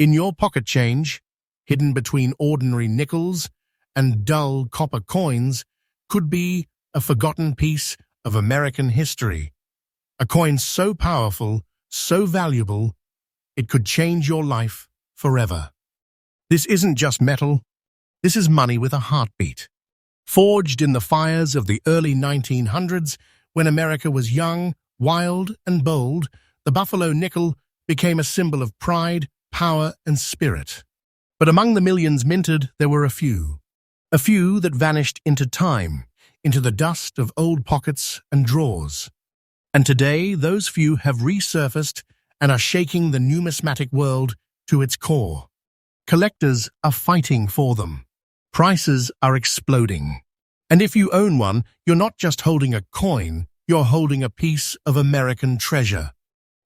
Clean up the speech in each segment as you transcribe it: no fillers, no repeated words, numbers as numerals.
In your pocket change, hidden between ordinary nickels and dull copper coins, could be a forgotten piece of American history. A coin so powerful, so valuable, it could change your life forever. This isn't just metal, this is money with a heartbeat. Forged in the fires of the early 1900s, when America was young, wild, and bold, the Buffalo nickel became a symbol of pride, power, and spirit. But among the millions minted, there were a few that vanished into time, into the dust of old pockets and drawers. And today, those few have resurfaced and are shaking the numismatic world to its core. Collectors are fighting for them. Prices are exploding. And if you own one, you're not just holding a coin, you're holding a piece of American treasure.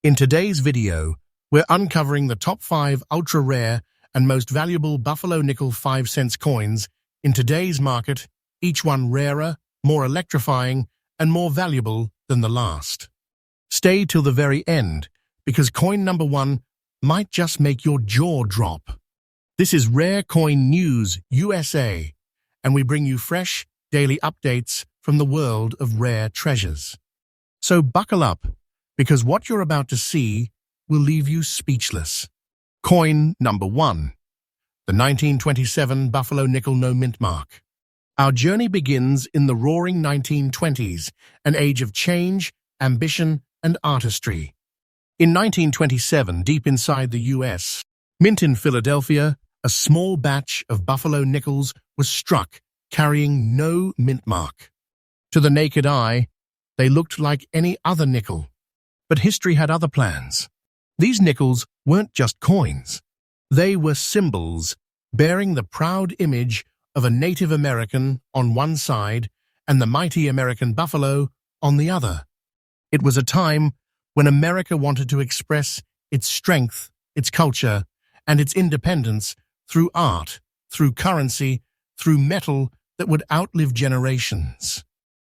In today's video, we're uncovering the top 5 ultra-rare and most valuable Buffalo nickel 5-cent coins in today's market, each one rarer, more electrifying, and more valuable than the last. Stay till the very end, because coin number 1 might just make your jaw drop. This is Rare Coin News USA, and we bring you fresh, daily updates from the world of rare treasures. So buckle up, because what you're about to see will leave you speechless. Coin number 1. The 1927 Buffalo Nickel No Mint Mark. Our journey begins in the roaring 1920s, an age of change, ambition, and artistry. In 1927, deep inside the U.S., mint in Philadelphia, a small batch of Buffalo nickels was struck, carrying no mint mark. To the naked eye, they looked like any other nickel. But history had other plans. These nickels weren't just coins. They were symbols, bearing the proud image of a Native American on one side and the mighty American buffalo on the other. It was a time when America wanted to express its strength, its culture, and its independence through art, through currency, through metal that would outlive generations.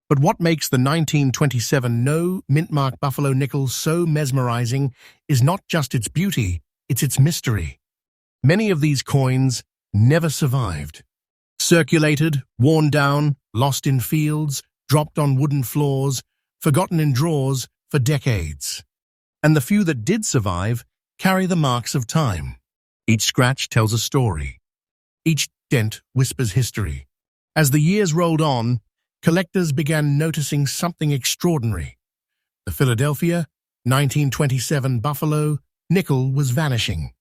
But what makes the 1927 No Mint Mark Buffalo nickel so mesmerizing is not just its beauty, it's its mystery. Many of these coins never survived. Circulated, worn down, lost in fields, dropped on wooden floors, forgotten in drawers for decades. And the few that did survive carry the marks of time. Each scratch tells a story. Each dent whispers history. As the years rolled on, collectors began noticing something extraordinary. The Philadelphia 1927 Buffalo nickel was vanishing.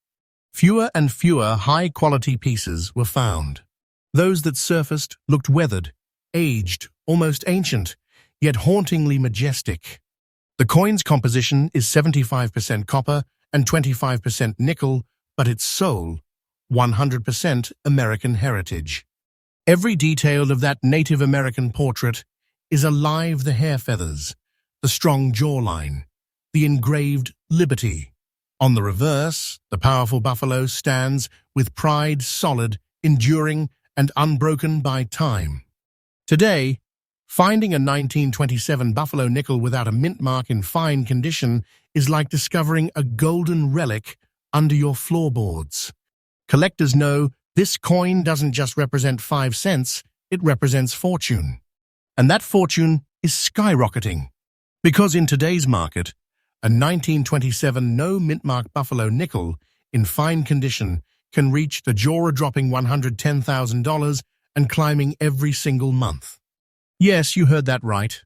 Fewer and fewer high-quality pieces were found. Those that surfaced looked weathered, aged, almost ancient, yet hauntingly majestic. The coin's composition is 75% copper and 25% nickel, but its soul, 100% American heritage. Every detail of that Native American portrait is alive: the hair feathers, the strong jawline, the engraved liberty. On the reverse, the powerful buffalo stands with pride solid, enduring, and unbroken by time. Today, finding a 1927 Buffalo nickel without a mint mark in fine condition is like discovering a golden relic under your floorboards. Collectors know this coin doesn't just represent 5 cents, it represents fortune. And that fortune is skyrocketing. Because in today's market, a 1927 No Mint Mark Buffalo nickel in fine condition can reach the jaw-dropping $110,000 and climbing every single month. Yes, you heard that right.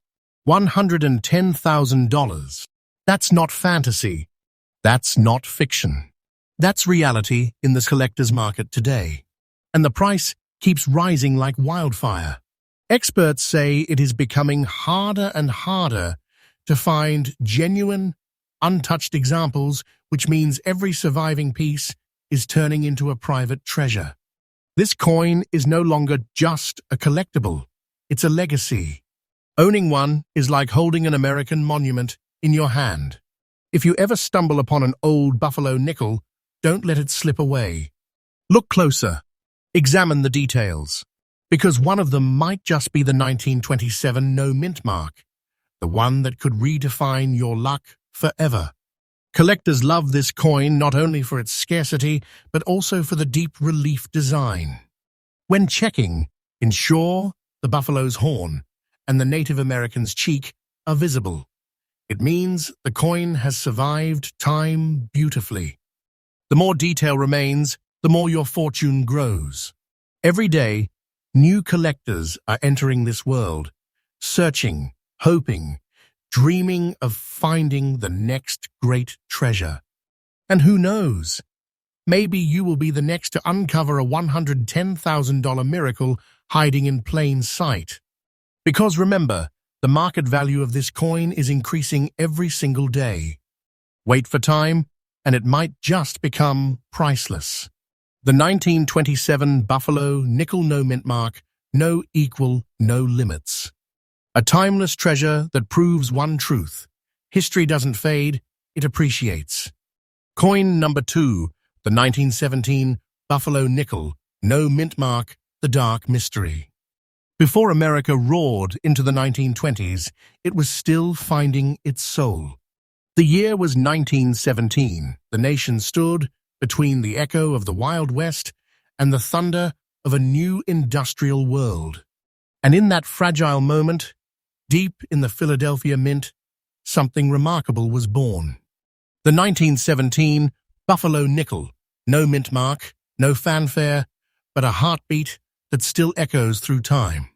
$110,000. That's not fantasy. That's not fiction. That's reality in the collector's market today. And the price keeps rising like wildfire. Experts say it is becoming harder and harder to find genuine, untouched examples, which means every surviving piece is turning into a private treasure. This coin is no longer just a collectible. It's a legacy. Owning one is like holding an American monument in your hand. If you ever stumble upon an old Buffalo nickel, don't let it slip away. Look closer. Examine the details. Because one of them might just be the 1927 No Mint Mark, the one that could redefine your luck forever. Collectors love this coin not only for its scarcity, but also for the deep relief design. When checking, ensure the buffalo's horn and the Native American's cheek are visible. It means the coin has survived time beautifully. The more detail remains, the more your fortune grows. Every day, new collectors are entering this world, searching, hoping, dreaming of finding the next great treasure. And who knows? Maybe you will be the next to uncover a $110,000 miracle hiding in plain sight. Because remember, the market value of this coin is increasing every single day. Wait for time, and it might just become priceless. The 1927 Buffalo Nickel No Mintmark, no equal, no limits. A timeless treasure that proves one truth. History doesn't fade, it appreciates. Coin number 2, the 1917 Buffalo Nickel No Mintmark, the Dark Mystery. Before America roared into the 1920s, it was still finding its soul. The year was 1917. The nation stood between the echo of the Wild West and the thunder of a new industrial world. And in that fragile moment, deep in the Philadelphia Mint, something remarkable was born. The 1917 Buffalo Nickel, no mintmark, no fanfare, but a heartbeat that still echoes through time.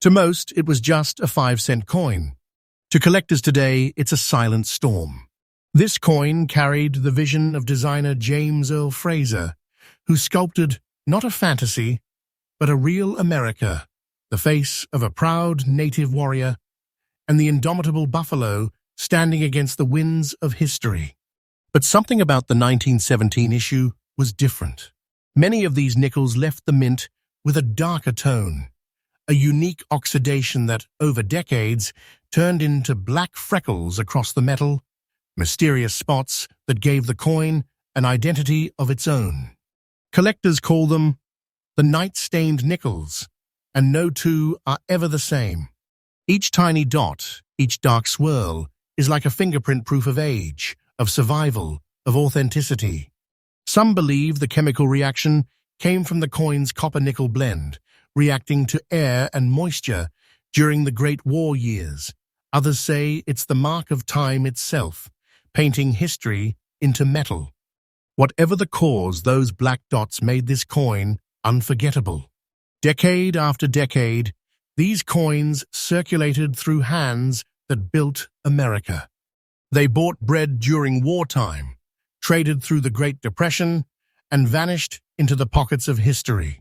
To most, it was just a 5-cent coin. To collectors today, it's a silent storm. This coin carried the vision of designer James Earl Fraser, who sculpted not a fantasy, but a real America, the face of a proud native warrior, and the indomitable buffalo standing against the winds of history. But something about the 1917 issue was different. Many of these nickels left the mint with a darker tone, a unique oxidation that, over decades, turned into black freckles across the metal, mysterious spots that gave the coin an identity of its own. Collectors call them the night-stained nickels, and no two are ever the same. Each tiny dot, each dark swirl, is like a fingerprint proof of age, of survival, of authenticity. Some believe the chemical reaction came from the coin's copper-nickel blend, reacting to air and moisture during the Great War years. Others say it's the mark of time itself, painting history into metal. Whatever the cause, those black dots made this coin unforgettable. Decade after decade, these coins circulated through hands that built America. They bought bread during wartime, traded through the Great Depression, and vanished into the pockets of history.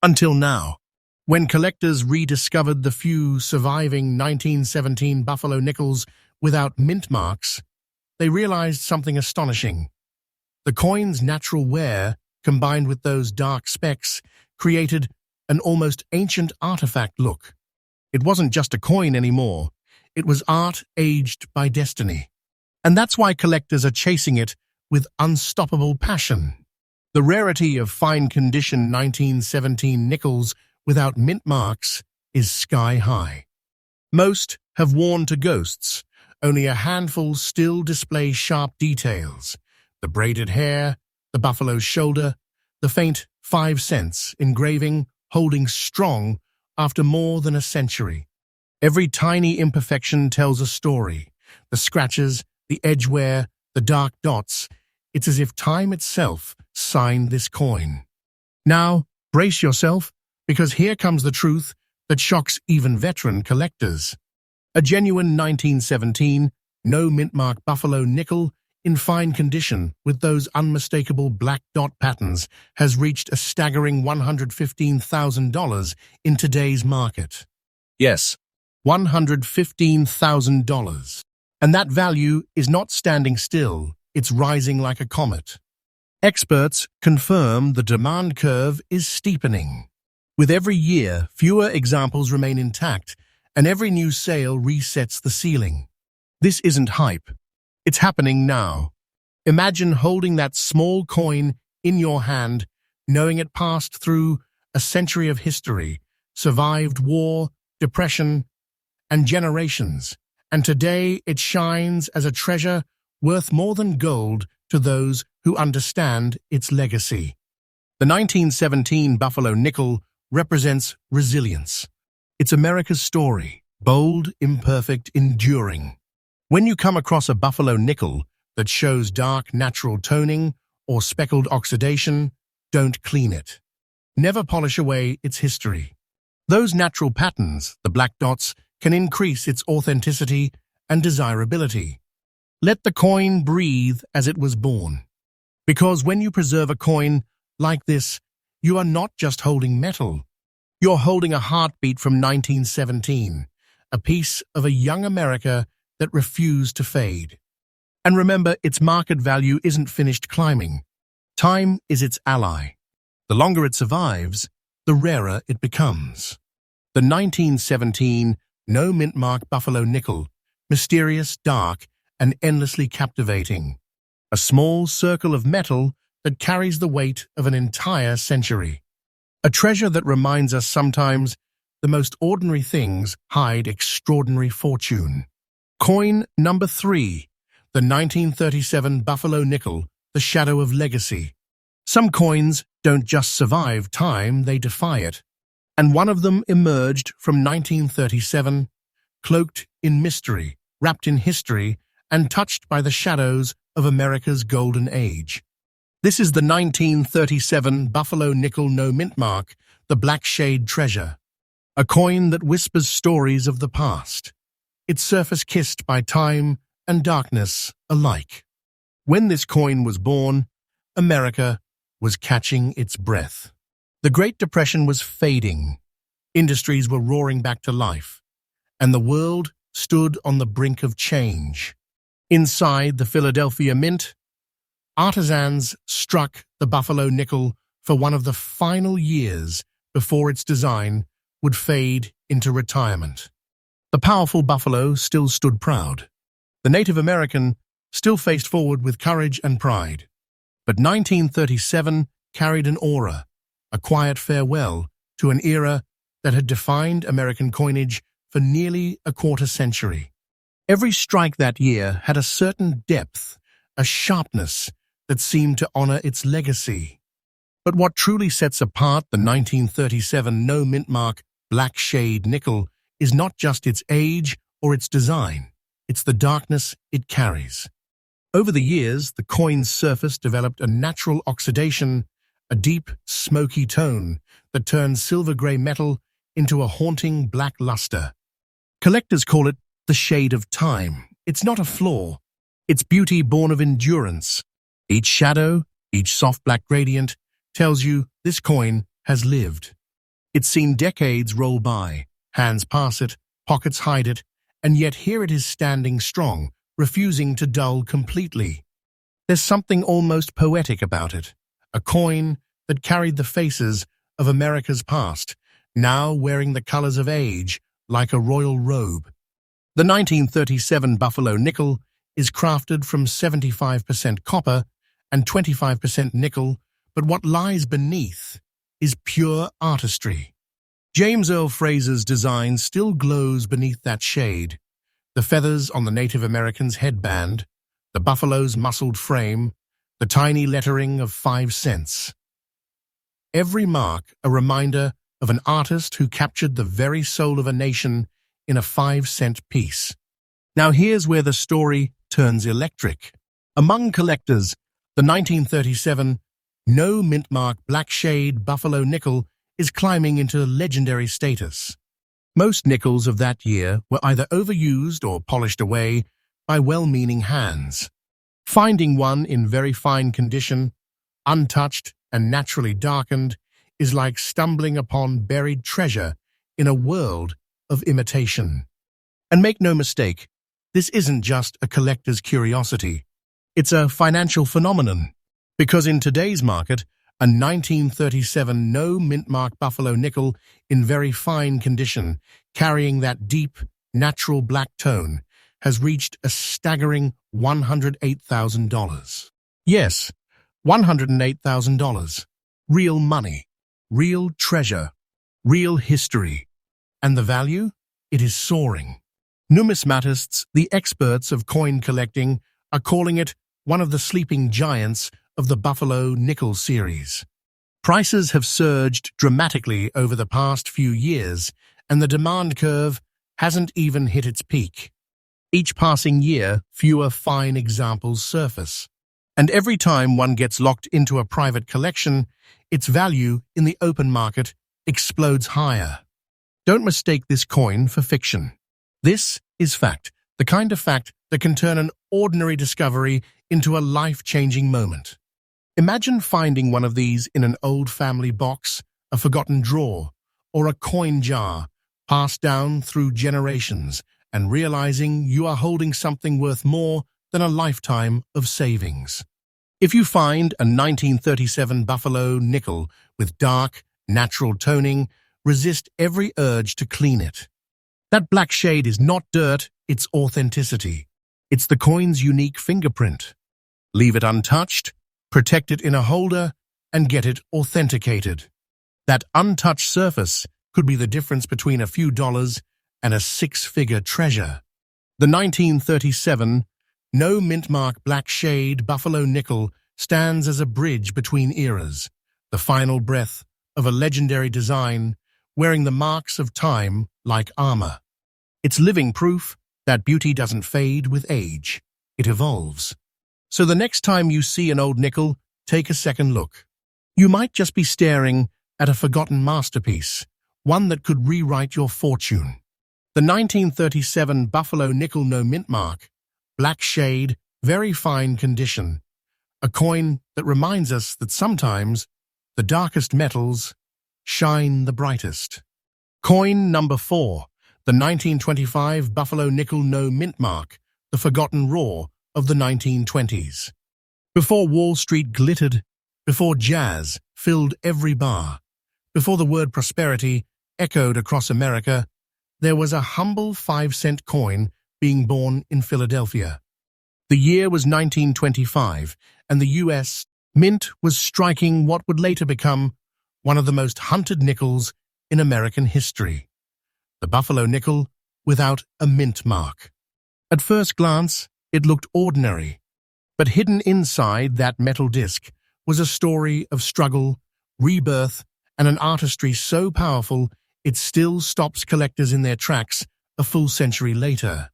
Until now, when collectors rediscovered the few surviving 1917 Buffalo nickels without mint marks, they realized something astonishing. The coin's natural wear, combined with those dark specks, created an almost ancient artifact look. It wasn't just a coin anymore. It was art aged by destiny. And that's why collectors are chasing it with unstoppable passion. The rarity of fine-condition 1917 nickels without mint marks is sky-high. Most have worn to ghosts. Only a handful still display sharp details. The braided hair, the buffalo's shoulder, the faint 5 cents engraving holding strong after more than a century. Every tiny imperfection tells a story. The scratches, the edge wear, the dark dots. It's as if time itself signed this coin. Now, brace yourself, because here comes the truth that shocks even veteran collectors. A genuine 1917, no mintmark buffalo nickel in fine condition with those unmistakable black dot patterns has reached a staggering $115,000 in today's market. Yes, $115,000. And that value is not standing still, it's rising like a comet. Experts confirm the demand curve is steepening. With every year, fewer examples remain intact, and every new sale resets the ceiling. This isn't hype. It's happening now. Imagine holding that small coin in your hand, knowing it passed through a century of history, survived war, depression, and generations, and today it shines as a treasure worth more than gold to those who understand its legacy. The 1917 Buffalo nickel represents resilience. It's America's story, bold, imperfect, enduring. When you come across a Buffalo nickel that shows dark natural toning or speckled oxidation, don't clean it. Never polish away its history. Those natural patterns, the black dots, can increase its authenticity and desirability. Let the coin breathe as it was born. Because when you preserve a coin like this, you are not just holding metal. You're holding a heartbeat from 1917, a piece of a young America that refused to fade. And remember, its market value isn't finished climbing. Time is its ally. The longer it survives, the rarer it becomes. The 1917 No Mintmark Buffalo nickel, mysterious, dark, and endlessly captivating. A small circle of metal that carries the weight of an entire century. A treasure that reminds us sometimes the most ordinary things hide extraordinary fortune. Coin number 3, the 1937 Buffalo nickel, the shadow of legacy. Some coins don't just survive time, they defy it. And one of them emerged from 1937, cloaked in mystery, wrapped in history, and touched by the shadows of America's golden age. This is the 1937 Buffalo nickel No Mintmark, the black shade treasure. A coin that whispers stories of the past. Its surface kissed by time and darkness alike. When this coin was born, America was catching its breath. The Great Depression was fading. Industries were roaring back to life, and the world stood on the brink of change. Inside the Philadelphia Mint, artisans struck the Buffalo nickel for one of the final years before its design would fade into retirement. The powerful buffalo still stood proud. The Native American still faced forward with courage and pride. But 1937 carried an aura, a quiet farewell to an era that had defined American coinage for nearly a quarter century. Every strike that year had a certain depth, a sharpness that seemed to honor its legacy. But what truly sets apart the 1937 No Mintmark black shade nickel is not just its age or its design, it's the darkness it carries. Over the years, the coin's surface developed a natural oxidation, a deep, smoky tone that turns silver-gray metal into a haunting black luster. Collectors call it the shade of time. It's not a flaw. It's beauty born of endurance. Each shadow, each soft black gradient, tells you this coin has lived. It's seen decades roll by, hands pass it, pockets hide it, and yet here it is standing strong, refusing to dull completely. There's something almost poetic about it, a coin that carried the faces of America's past, now wearing the colors of age like a royal robe. The 1937 Buffalo nickel is crafted from 75% copper and 25% nickel, but what lies beneath is pure artistry. James Earl Fraser's design still glows beneath that shade. The feathers on the Native American's headband, the buffalo's muscled frame, the tiny lettering of 5 cents. Every mark a reminder of an artist who captured the very soul of a nation in a 5-cent piece. Now here's where the story turns electric. Among collectors, the 1937 No Mintmark black shade Buffalo nickel is climbing into legendary status. Most nickels of that year were either overused or polished away by well-meaning hands. Finding one in very fine condition, untouched and naturally darkened, is like stumbling upon buried treasure in a world of imitation. And make no mistake, this isn't just a collector's curiosity. It's a financial phenomenon, because in today's market, a 1937 No Mintmark Buffalo nickel in very fine condition, carrying that deep, natural black tone, has reached a staggering $108,000. Yes, $108,000. Real money, real treasure, real history. And the value? It is soaring. Numismatists, the experts of coin collecting, are calling it one of the sleeping giants of the Buffalo nickel series. Prices have surged dramatically over the past few years, and the demand curve hasn't even hit its peak. Each passing year, fewer fine examples surface. And every time one gets locked into a private collection, its value in the open market explodes higher. Don't mistake this coin for fiction. This is fact, the kind of fact that can turn an ordinary discovery into a life-changing moment. Imagine finding one of these in an old family box, a forgotten drawer, or a coin jar passed down through generations, and realizing you are holding something worth more than a lifetime of savings. If you find a 1937 Buffalo nickel with dark, natural toning, resist every urge to clean it. That black shade is not dirt, it's authenticity. It's the coin's unique fingerprint. Leave it untouched, protect it in a holder, and get it authenticated. That untouched surface could be the difference between a few dollars and a six-figure treasure. The 1937 No Mintmark Black Shade Buffalo Nickel stands as a bridge between eras, the final breath of a legendary design wearing the marks of time like armor. It's living proof that beauty doesn't fade with age, it evolves. So the next time you see an old nickel, take a second look. You might just be staring at a forgotten masterpiece, one that could rewrite your fortune. The 1937 Buffalo Nickel No Mintmark, black shade, very fine condition, a coin that reminds us that sometimes the darkest metals shine the brightest. Coin number 4, the 1925 Buffalo Nickel No Mintmark, the forgotten roar of the 1920s. Before Wall Street glittered, before jazz filled every bar, before the word prosperity echoed across America, there was a humble 5-cent coin being born in Philadelphia. The year was 1925, and the U.S. Mint was striking what would later become one of the most hunted nickels in American history. The Buffalo nickel without a mint mark. At first glance, it looked ordinary, but hidden inside that metal disc was a story of struggle, rebirth, and an artistry so powerful it still stops collectors in their tracks a full century later.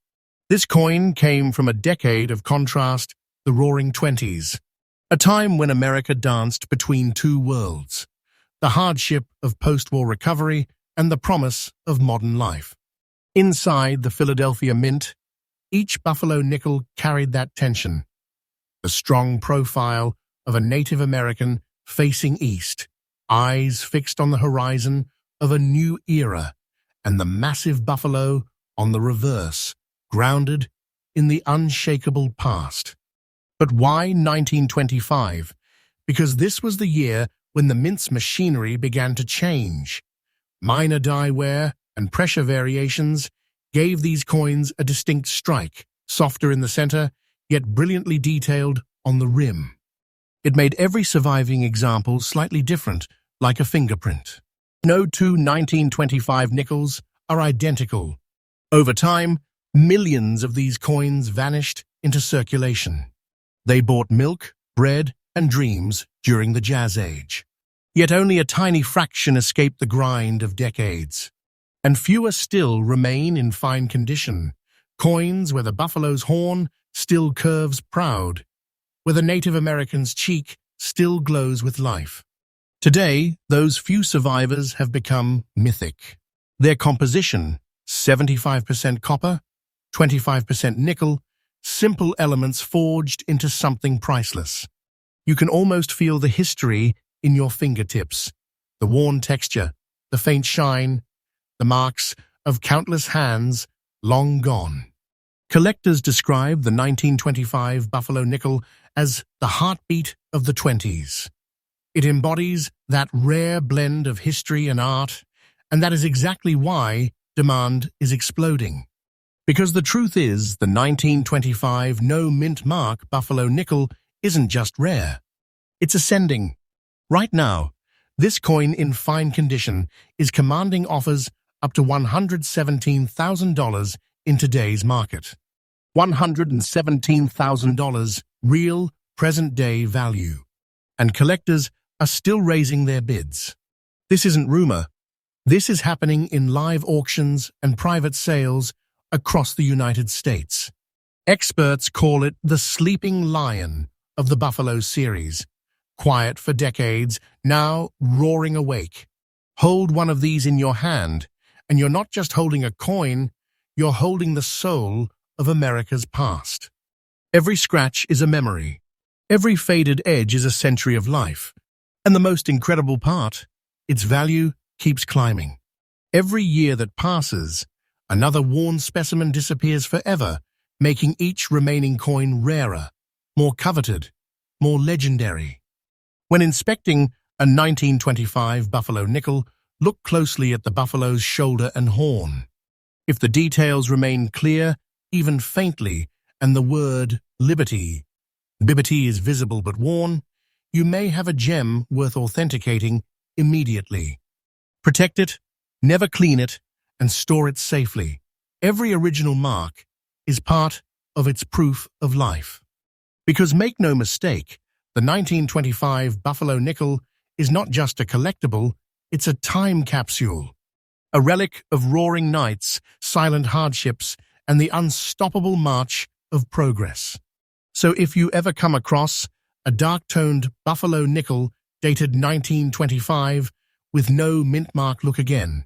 This coin came from a decade of contrast, the Roaring Twenties, a time when America danced between two worlds, the hardship of post-war recovery and the promise of modern life. Inside the Philadelphia Mint, each Buffalo nickel carried that tension, the strong profile of a Native American facing east, eyes fixed on the horizon of a new era, and the massive buffalo on the reverse, grounded in the unshakable past. But why 1925? Because this was the year when the mint's machinery began to change. Minor die wear and pressure variations gave these coins a distinct strike, softer in the center, yet brilliantly detailed on the rim. It made every surviving example slightly different, like a fingerprint. No two 1925 nickels are identical. Over time, millions of these coins vanished into circulation. They bought milk, bread, and dreams during the Jazz Age. Yet only a tiny fraction escaped the grind of decades. And fewer still remain in fine condition, coins where the buffalo's horn still curves proud, where the Native American's cheek still glows with life. Today, those few survivors have become mythic. Their composition, 75% copper, 25% nickel, simple elements forged into something priceless. You can almost feel the history in your fingertips, the worn texture, the faint shine, the marks of countless hands long gone. Collectors describe the 1925 Buffalo nickel as the heartbeat of the 20s. It embodies that rare blend of history and art, and that is exactly why demand is exploding. Because the truth is, the 1925 No Mintmark Buffalo nickel isn't just rare. It's ascending. Right now, this coin in fine condition is commanding offers up to $117,000 in today's market. $117,000 real, present-day value. And collectors are still raising their bids. This isn't rumor. This is happening in live auctions and private sales across the United States. Experts call it the sleeping lion of the Buffalo series. Quiet for decades, now roaring awake. Hold one of these in your hand, and you're not just holding a coin, you're holding the soul of America's past. Every scratch is a memory. Every faded edge is a century of life. And the most incredible part, its value keeps climbing. Every year that passes, another worn specimen disappears forever, making each remaining coin rarer, more coveted, more legendary. When inspecting a 1925 buffalo nickel, look closely at the buffalo's shoulder and horn. If the details remain clear, even faintly, and the word liberty is visible but worn, you may have a gem worth authenticating immediately. Protect it, never clean it, and store it safely. Every original mark is part of its proof of life. Because make no mistake, the 1925 Buffalo nickel is not just a collectible, it's a time capsule. A relic of roaring nights, silent hardships, and the unstoppable march of progress. So if you ever come across a dark-toned Buffalo nickel dated 1925 with no Mintmark, look again.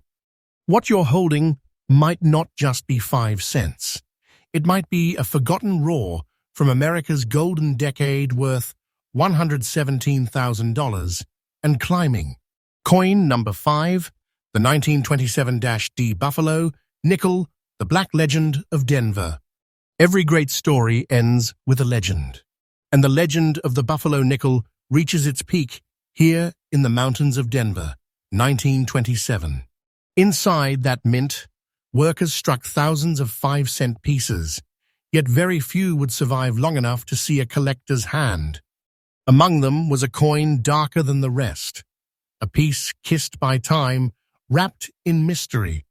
What you're holding might not just be 5 cents. It might be a forgotten roar from America's golden decade worth $117,000 and climbing. Coin number 5, the 1927-D Buffalo nickel, the Black Legend of Denver. Every great story ends with a legend. And the legend of the Buffalo nickel reaches its peak here in the mountains of Denver, 1927. Inside that mint, workers struck thousands of 5-cent pieces, yet very few would survive long enough to see a collector's hand. Among them was a coin darker than the rest, a piece kissed by time, wrapped in mystery,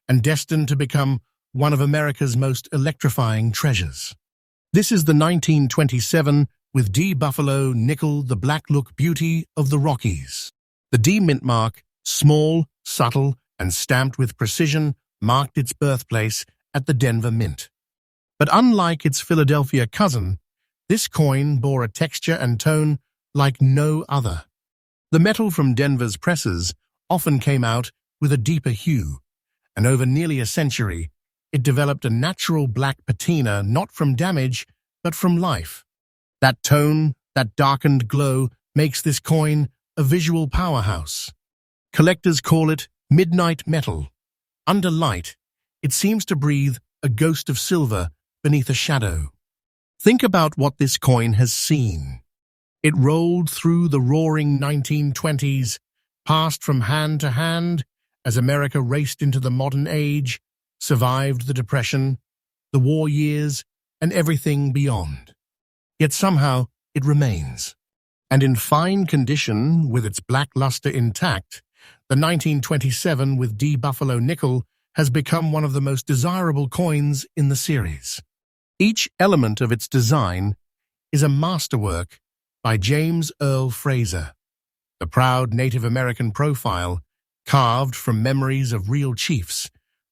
and destined to become one of America's most electrifying treasures. This is the 1927 with D Buffalo nickel, the black look beauty of the Rockies. The D Mintmark, small, subtle, and stamped with precision, marked its birthplace at the Denver Mint. But unlike its Philadelphia cousin, this coin bore a texture and tone like no other. The metal from Denver's presses often came out with a deeper hue, and over nearly a century, it developed a natural black patina not from damage, but from life. That tone, that darkened glow, makes this coin a visual powerhouse. Collectors call it midnight metal. Under light, it seems to breathe a ghost of silver beneath a shadow. Think about what this coin has seen. It rolled through the roaring 1920s, passed from hand to hand as America raced into the modern age, survived the Depression, the war years, and everything beyond. Yet somehow it remains. And in fine condition, with its black luster intact, the 1927 with D Buffalo nickel has become one of the most desirable coins in the series. Each element of its design is a masterwork by James Earl Fraser, the proud Native American profile carved from memories of real chiefs,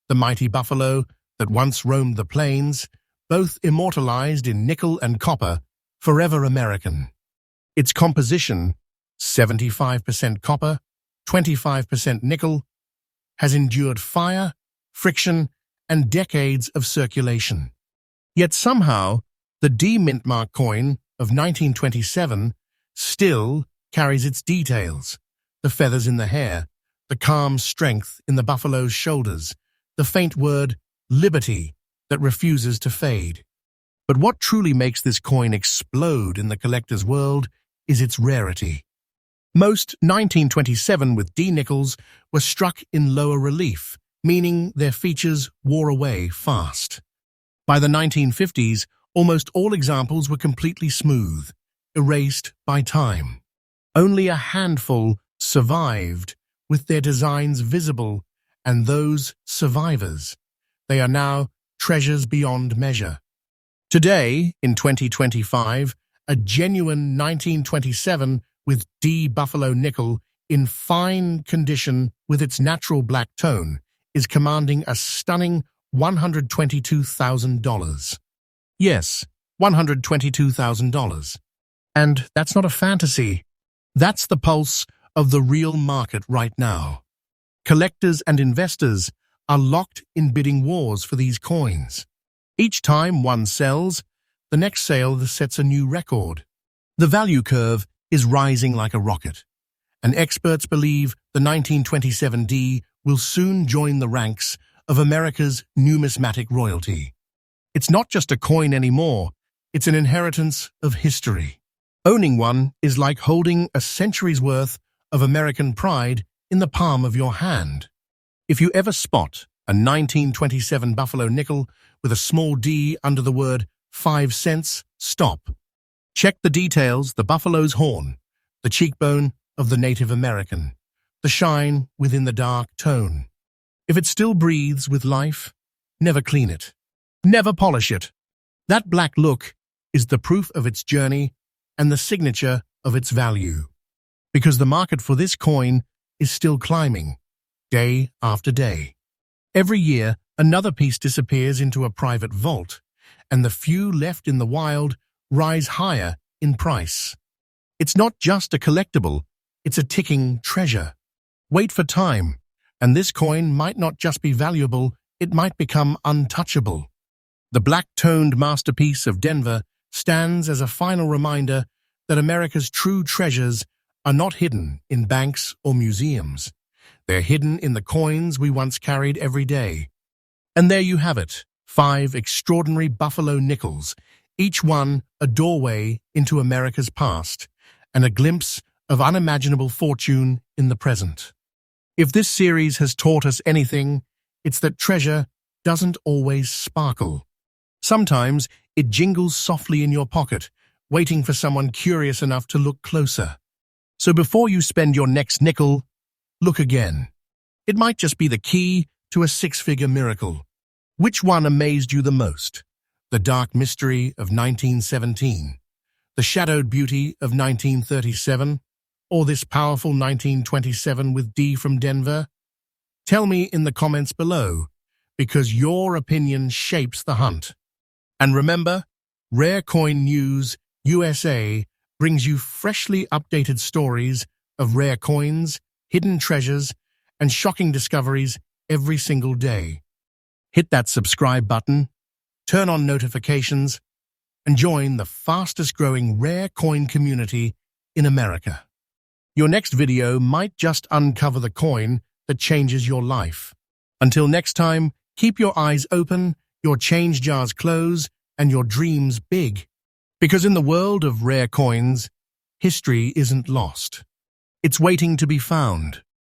the mighty buffalo that once roamed the plains, both immortalized in nickel and copper, forever American. Its composition, 75% copper, 25% nickel, has endured fire, friction, and decades of circulation. Yet somehow, the D Mintmark coin of 1927 still carries its details, the feathers in the hair, the calm strength in the buffalo's shoulders, the faint word, liberty, that refuses to fade. But what truly makes this coin explode in the collector's world is its rarity. Most 1927 with D nickels were struck in lower relief, meaning their features wore away fast. By the 1950s, almost all examples were completely smooth, erased by time. Only a handful survived, with their designs visible, and those survivors, they are now treasures beyond measure. Today, in 2025, a genuine 1927 with D Buffalo nickel in fine condition with its natural black tone is commanding a stunning $122,000. Yes, $122,000. And that's not a fantasy. That's the pulse of the real market right now. Collectors and investors are locked in bidding wars for these coins. Each time one sells, the next sale sets a new record. The value curve is rising like a rocket, and experts believe the 1927D will soon join the ranks of America's numismatic royalty. It's not just a coin anymore, it's an inheritance of history. Owning one is like holding a century's worth of American pride in the palm of your hand. If you ever spot a 1927 Buffalo nickel with a small D under the word 5 cents, stop. Check the details: the buffalo's horn, the cheekbone of the Native American, the shine within the dark tone. If it still breathes with life, never clean it. Never polish it. That black look is the proof of its journey and the signature of its value. Because the market for this coin is still climbing, day after day. Every year, another piece disappears into a private vault, and the few left in the wild rise higher in price. It's not just a collectible, it's a ticking treasure. Wait for time, and this coin might not just be valuable, it might become untouchable. The black-toned masterpiece of Denver stands as a final reminder that America's true treasures are not hidden in banks or museums. They're hidden in the coins we once carried every day. And there you have it, 5 extraordinary Buffalo nickels, each one a doorway into America's past and a glimpse of unimaginable fortune in the present. If this series has taught us anything, it's that treasure doesn't always sparkle. Sometimes it jingles softly in your pocket, waiting for someone curious enough to look closer. So before you spend your next nickel, look again. It might just be the key to a 6-figure miracle. Which one amazed you the most? The dark mystery of 1917, the shadowed beauty of 1937, or this powerful 1927 with D from Denver? Tell me in the comments below, because your opinion shapes the hunt. And remember, Rare Coin News USA brings you freshly updated stories of rare coins, hidden treasures, and shocking discoveries every single day. Hit that subscribe button, turn on notifications, and join the fastest-growing rare coin community in America. Your next video might just uncover the coin that changes your life. Until next time, keep your eyes open, your change jars closed, and your dreams big. Because in the world of rare coins, history isn't lost. It's waiting to be found.